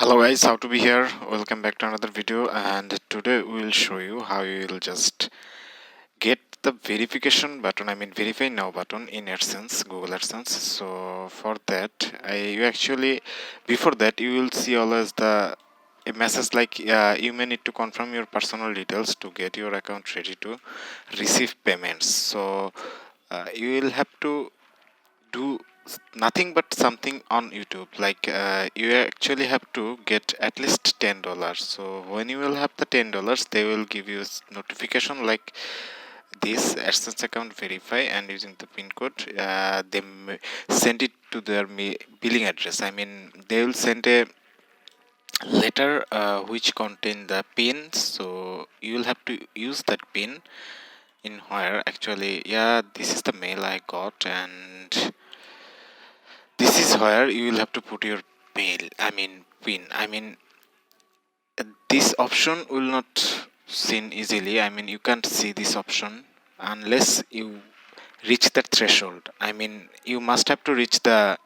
Hello guys, how to be here. Welcome back to another video, and today we will show you how you will just get the verification button, verify now button in AdSense, Google AdSense. So for that, before that you will see always a message like you may need to confirm your personal details to get your account ready to receive payments. So you will have to do nothing but something on YouTube, like you actually have to get at least $10. So when you will have the $10, they will give you notification like this: AdSense account verify, and using the pin code send it to their billing address. They will send a letter which contain the pin, so you will have to use that pin in where actually, yeah, this is the mail I got, and this is where you will have to put your pin. This option will not seen easily. You can't see this option unless you reach that threshold. You must have to reach the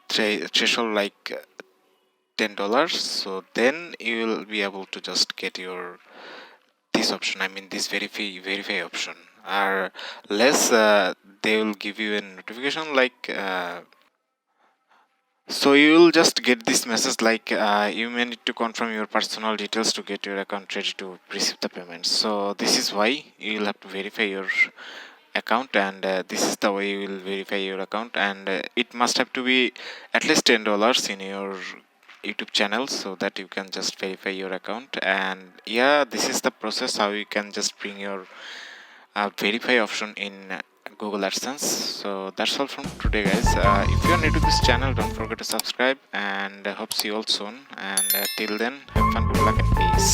threshold like $10, so then you will be able to just get your this option. This verify option, or less they will give you a notification like so you will just get this message like you may need to confirm your personal details to get your account ready to receive the payment. So this is why you will have to verify your account, and this is the way you will verify your account, and it must have to be at least $10 in your YouTube channel so that you can just verify your account. And yeah, this is the process how you can just bring your verify option in Google AdSense. So that's all from today, guys. If you are new to this channel, don't forget to subscribe, and hope see you all soon. And till then, have fun, good luck, and peace.